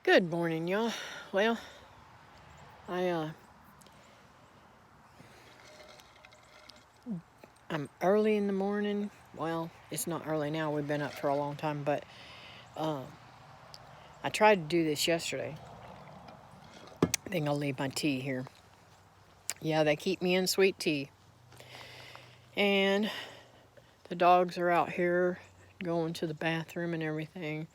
Good morning, y'all. Well, I I'm early in the morning. Well, it's not early now. We've been up for a long time, but um, I tried to do this yesterday. I think I'll leave my tea here. Yeah, they keep me in sweet tea, and the dogs are out here going to the bathroom and everything.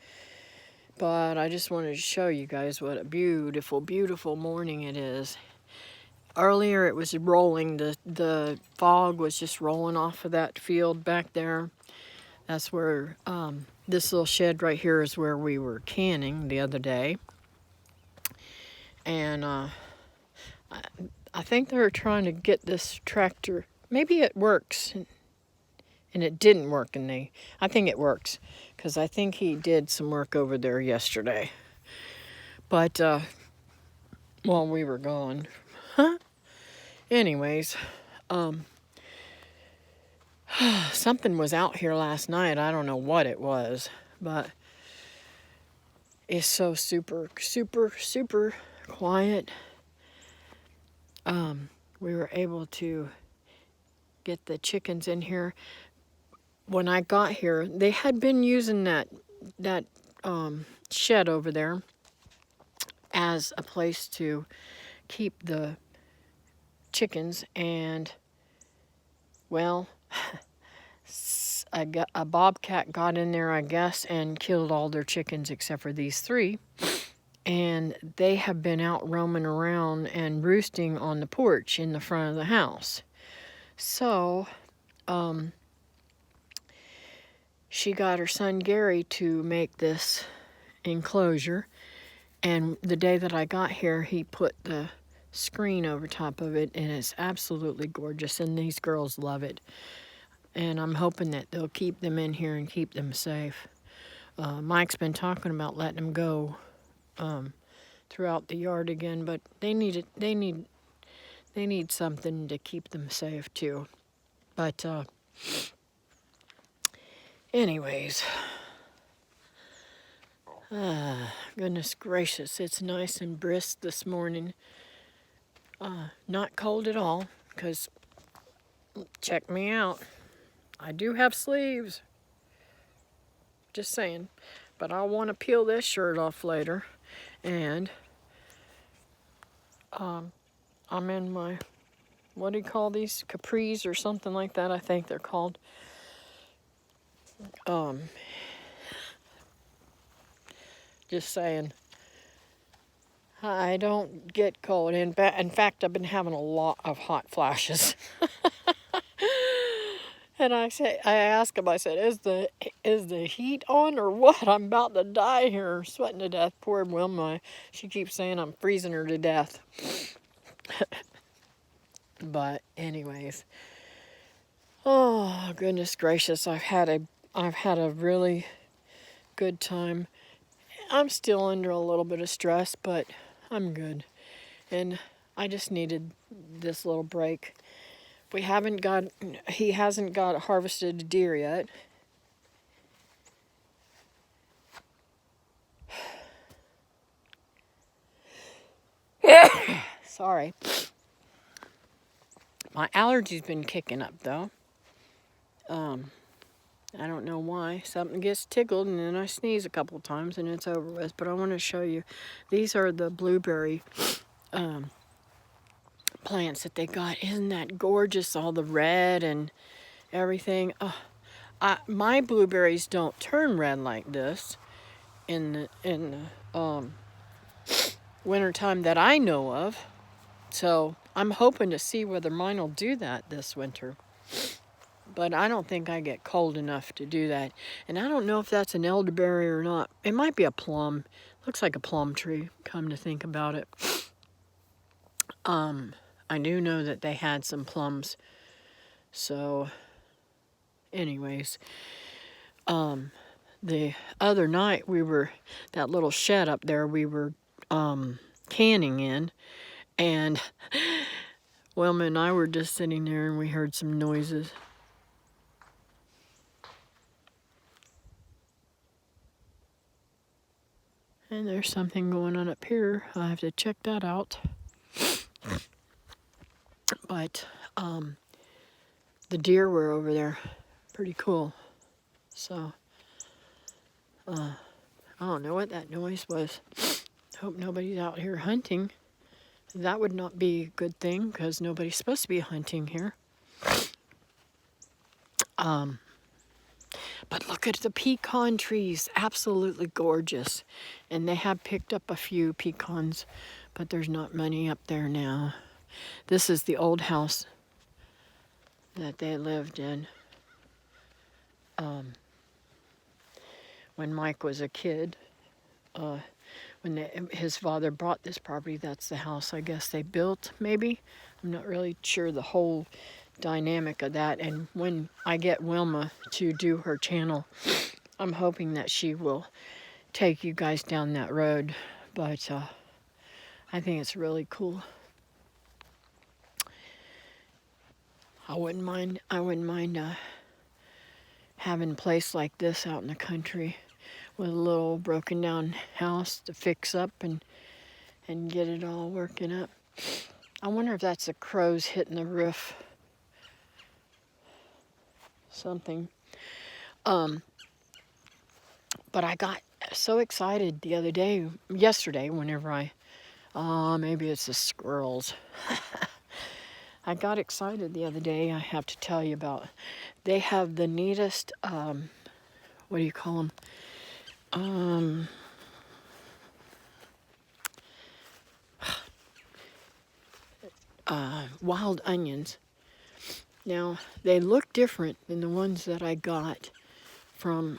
But I just wanted to show you guys what a beautiful, beautiful morning it is. Earlier it was rolling. The fog was just rolling off of that field back there. That's where this little shed right here is where we were canning the other day. And I think they're trying to get this tractor. Maybe it works, and it didn't work. I think it works because I think he did some work over there yesterday. But while we were gone, anyways, something was out here last night. I don't know what it was, but it's so super, super, super quiet. We were able to get the chickens in here. When I got here, they had been using that shed over there as a place to keep the chickens, and well, a bobcat got in there, I guess, and killed all their chickens except for these three. And they have been out roaming around and roosting on the porch in the front of the house. So, she got her son Gary to make this enclosure. And the day that I got here, he put the screen over top of it, and it's absolutely gorgeous. And these girls love it. And I'm hoping that they'll keep them in here and keep them safe. Mike's been talking about letting them go throughout the yard again, but they need something to keep them safe too. But anyways, goodness gracious, it's nice and brisk this morning. Not cold at all, because check me out. I do have sleeves. Just saying. But I want to peel this shirt off later. And I'm in my, what do you call these? Capris or something like that, I think they're called. Just saying. I don't get cold. In fact, I've been having a lot of hot flashes. And I asked him, I said, is the heat on or what? I'm about to die here, sweating to death. Poor Wilma. She keeps saying I'm freezing her to death. But anyways, oh goodness gracious, I've had a really good time. I'm still under a little bit of stress, but I'm good. And I just needed this little break. He hasn't got harvested a deer yet. Sorry. My allergy's been kicking up though. I don't know why. Something gets tickled and then I sneeze a couple times and it's over with. But I want to show you. These are the blueberry plants that they got. Isn't that gorgeous? All the red and everything. My blueberries don't turn red like this in the wintertime that I know of. So I'm hoping to see whether mine will do that this winter. But I don't think I get cold enough to do that. And I don't know if that's an elderberry or not. It might be a plum. Looks like a plum tree, come to think about it. I do know that they had some plums. So, anyways, the other night that little shed up there we were canning in, and Wilma and I were just sitting there and we heard some noises. And there's something going on up here. I have to check that out. But the deer were over there. Pretty cool. So, I don't know what that noise was. Hope nobody's out here hunting. That would not be a good thing because nobody's supposed to be hunting here. But look at the pecan trees, absolutely gorgeous. And they have picked up a few pecans, but there's not many up there now. This is the old house that they lived in when Mike was a kid. When his father bought this property, that's the house I guess they built, maybe. I'm not really sure the whole dynamic of that. And when I get Wilma to do her channel, I'm hoping that she will take you guys down that road. But I think it's really cool. I wouldn't mind having a place like this out in the country with a little broken down house to fix up and get it all working up. I wonder if that's the crows hitting the roof. Something. But I got so excited the other day, yesterday, whenever maybe it's the squirrels. I got excited the other day, I have to tell you about. They have the neatest, what do you call them? Wild onions. Now, they look different than the ones that I got from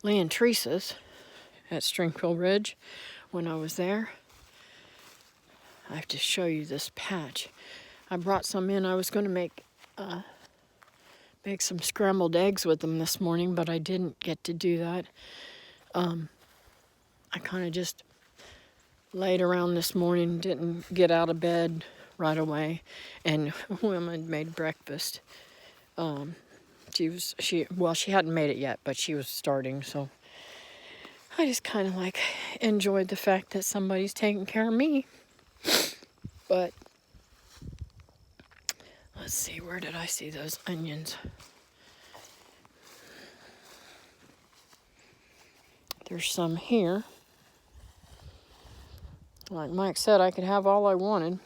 Lee and Teresa's at Stringfield Ridge when I was there. I have to show you this patch. I brought some in. I was going to make some scrambled eggs with them this morning, but I didn't get to do that. I kind of just laid around this morning, didn't get out of bed right away, and Wilma made breakfast. She hadn't made it yet, but she was starting, so I just kind of like enjoyed the fact that somebody's taking care of me. But let's see, where did I see those onions? There's some here. Like Mike said, I could have all I wanted.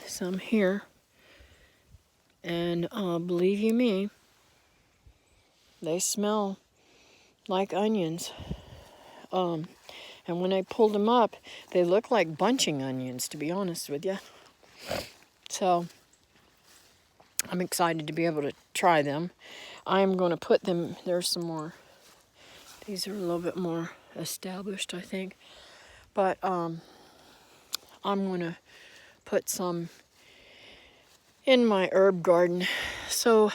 Some here. And believe you me, they smell like onions. And when I pulled them up, they look like bunching onions, to be honest with you. So I'm excited to be able to try them. I'm going to put them, there's some more. These are a little bit more established, I think. But I'm going to put some in my herb garden. So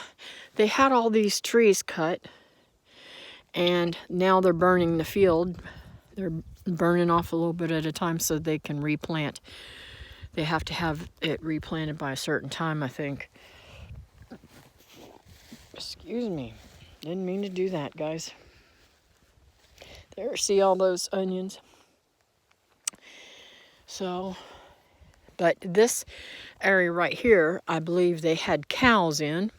they had all these trees cut, and now they're burning the field. They're burning off a little bit at a time so they can replant. They have to have it replanted by a certain time, I think. Excuse me. Didn't mean to do that, guys. There, see all those onions? So, but this area right here, I believe they had cows in.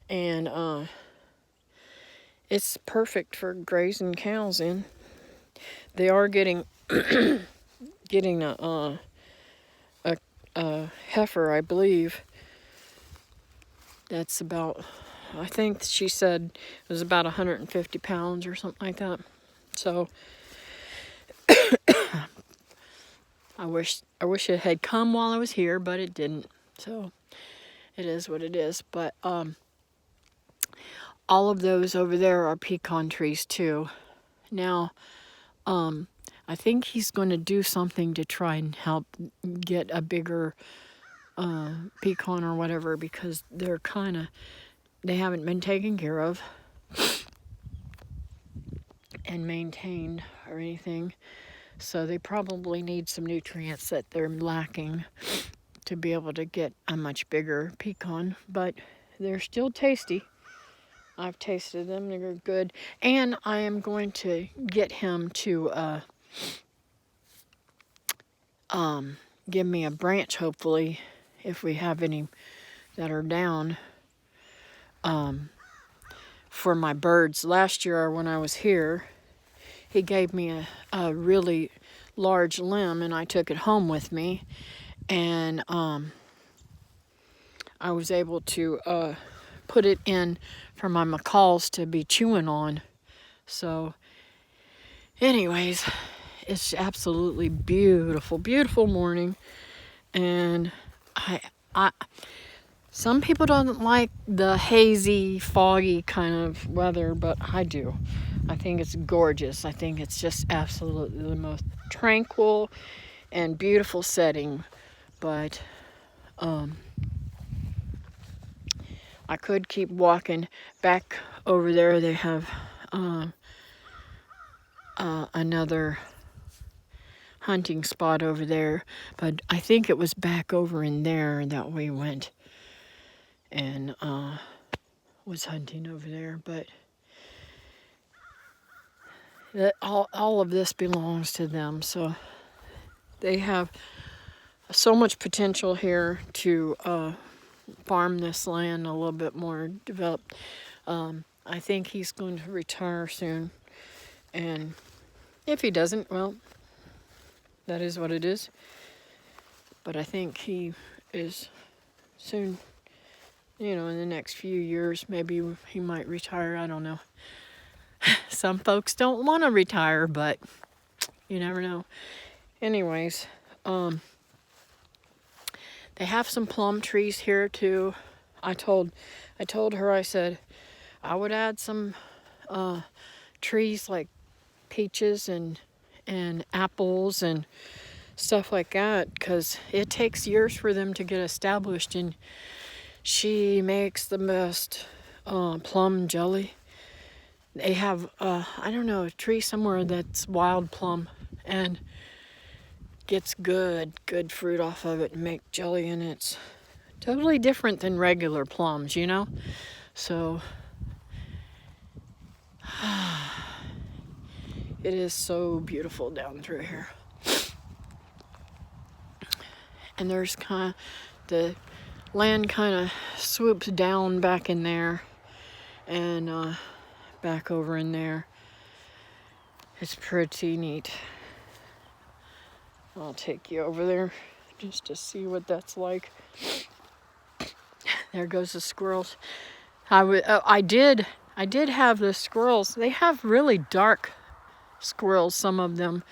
And it's perfect for grazing cows in. They are getting getting a heifer, I believe. That's about, I think she said it was about 150 pounds or something like that. So I wish it had come while I was here, but it didn't. So it is what it is. But all of those over there are pecan trees too. Now, I think he's going to do something to try and help get a bigger pecan or whatever, because they haven't been taken care of and maintained or anything. So they probably need some nutrients that they're lacking to be able to get a much bigger pecan, but they're still tasty. I've tasted them, they're good. And I am going to get him to give me a branch, hopefully, if we have any that are down, for my birds. Last year when I was here, he gave me a really large limb, and I took it home with me, and I was able to put it in for my macaws to be chewing on. So anyways, it's absolutely beautiful, beautiful morning. And I some people don't like the hazy, foggy kind of weather, but I do. I think it's gorgeous. I think it's just absolutely the most tranquil and beautiful setting. But I could keep walking back over there. They have another hunting spot over there, but I think it was back over in there that we went and was hunting over there. But all of this belongs to them, so they have so much potential here to farm this land a little bit more developed. I think he's going to retire soon, and if he doesn't, well, that is what it is. But I think he is soon, in the next few years, maybe he might retire. I don't know. Some folks don't want to retire, but you never know. Anyways, they have some plum trees here too. I told her, I said I would add some trees like peaches and apples and stuff like that, because it takes years for them to get established. And she makes the best plum jelly. They have I don't know, a tree somewhere that's wild plum and gets good fruit off of it and make jelly, and it's totally different than regular plums, so it is so beautiful down through here. And there's the land kind of swoops down back in there and back over in there. It's pretty neat. I'll take you over there just to see what that's like. There goes the squirrels. I did have the squirrels. They have really dark squirrels, some of them.